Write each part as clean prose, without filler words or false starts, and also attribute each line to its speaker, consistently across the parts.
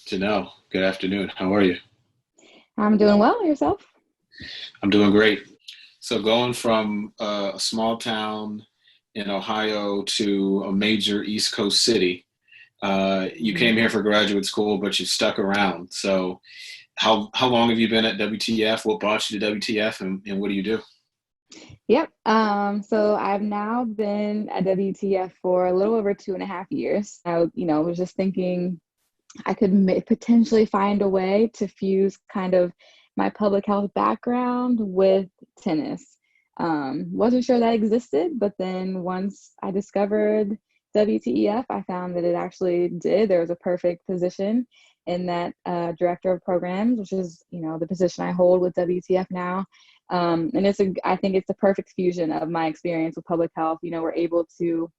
Speaker 1: Janelle, good afternoon. How are you?
Speaker 2: I'm doing well. Yourself?
Speaker 1: I'm doing great. So, going from a small town in Ohio to a major East Coast city, you
Speaker 2: Mhm.
Speaker 1: came here for graduate school, but you stuck around. So, how long have you been at WTF? What brought you to WTF, and what do you do?
Speaker 2: Yep. So I've now been at WTF for a little over 2.5 years. I was just thinking I could potentially find a way to fuse kind of my public health background with tennis. Wasn't sure that existed, but then once I discovered WTEF, I found that it actually did. There was a perfect position in that director of programs, which is the position I hold with WTF now. And I think it's a perfect fusion of my experience with public health. We're able to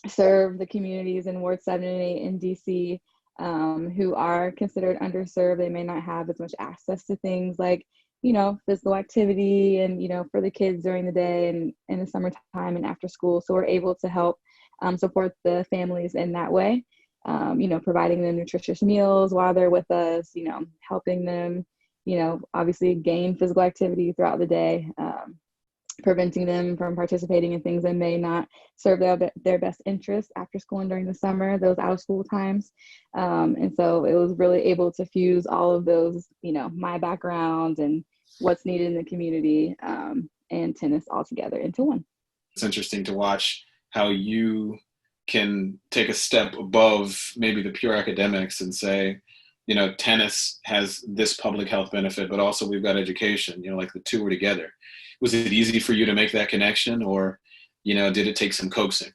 Speaker 2: serve the communities in Ward 7 and 8 in DC, who are considered underserved. They may not have as much access to things like, physical activity and, for the kids during the day and in the summertime and after school. So we're able to help support the families in that way, providing them nutritious meals while they're with us, helping them, obviously gain physical activity throughout the day. Preventing them from participating in things that may not serve their best interest after school and during the summer, those out of school times. And so it was really able to fuse all of those, my background and what's needed in the community, and tennis all together into one.
Speaker 1: It's interesting to watch how you can take a step above maybe the pure academics and say, tennis has this public health benefit, but also we've got education, like the two are together. Was it easy for you to make that connection, or, did it take some coaxing?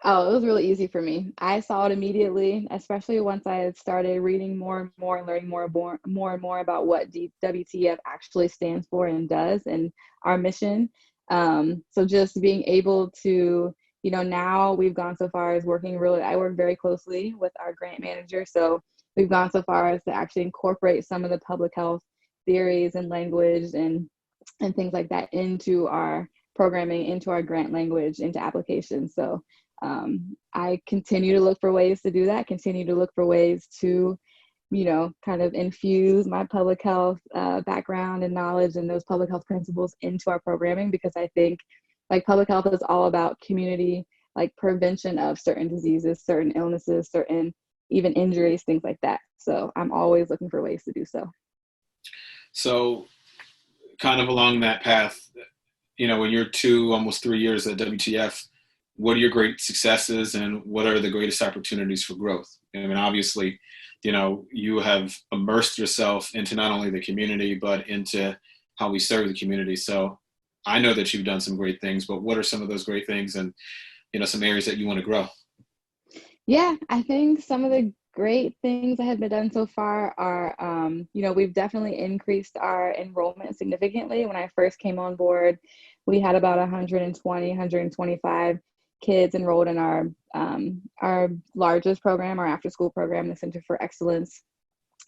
Speaker 2: Oh, it was really easy for me. I saw it immediately, especially once I had started reading more and more and learning more and more about what WTF actually stands for and does and our mission. So just being able to, now we've gone so far as I work very closely with our grant manager. So we've gone so far as to actually incorporate some of the public health theories and language and things like that into our programming, into our grant language, into applications. So I continue to look for ways to do that, continue to look for ways to, kind of infuse my public health background and knowledge and those public health principles into our programming, because I think like public health is all about community, like prevention of certain diseases, certain illnesses, certain even injuries, things like that. So I'm always looking for ways to do so.
Speaker 1: So, kind of along that path, when you're almost 3 years at WTF, what are your great successes and what are the greatest opportunities for growth? I mean, obviously, you have immersed yourself into not only the community, but into how we serve the community. So I know that you've done some great things, but what are some of those great things and, some areas that you want to grow?
Speaker 2: Yeah, I think some of the great things that have been done so far are, we've definitely increased our enrollment significantly. When I first came on board, we had about 120, 125 kids enrolled in our largest program, our after school program, the Center for Excellence.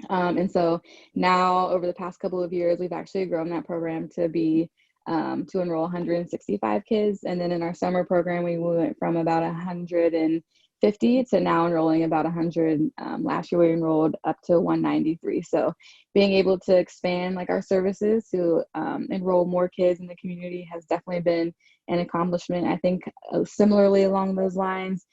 Speaker 2: And so now over the past couple of years, we've actually grown that program to be to enroll 165 kids. And then in our summer program, we went from about 150 to now enrolling about 100. Last year, we enrolled up to 193. So being able to expand like our services to enroll more kids in the community has definitely been an accomplishment. I think similarly along those lines,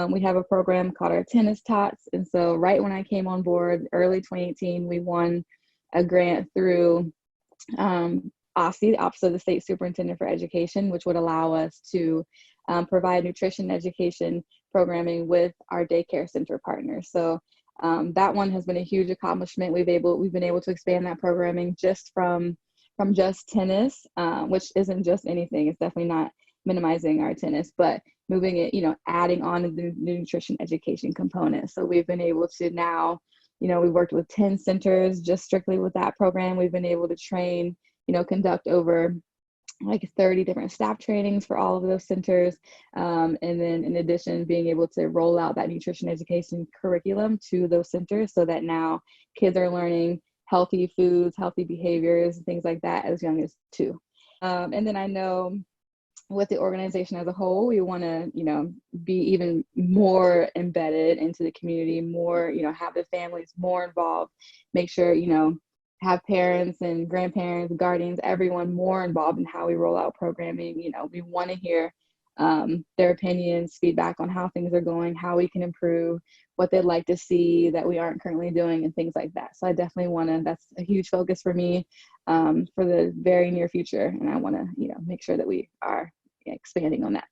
Speaker 2: we have a program called our Tennis Tots. And so right when I came on board, early 2018, we won a grant through OSSE, the Office of the State Superintendent for Education, which would allow us to provide nutrition education programming with our daycare center partners. So that one has been a huge accomplishment. We've been able to expand that programming just from just tennis, which isn't just anything. It's definitely not minimizing our tennis, but moving it, adding on the nutrition education component. So we've been able to now, we've worked with 10 centers just strictly with that program. We've been able to train, conduct over like 30 different staff trainings for all of those centers. And then in addition, being able to roll out that nutrition education curriculum to those centers so that now kids are learning healthy foods, healthy behaviors, things like that as young as 2. And then I know with the organization as a whole, we want to, be even more embedded into the community, more, have the families more involved, make sure, have parents and grandparents, guardians, everyone more involved in how we roll out programming. We want to hear their opinions, feedback on how things are going, how we can improve, what they'd like to see that we aren't currently doing, and things like that. So I definitely want to, that's a huge focus for me for the very near future. And I want to, make sure that we are expanding on that.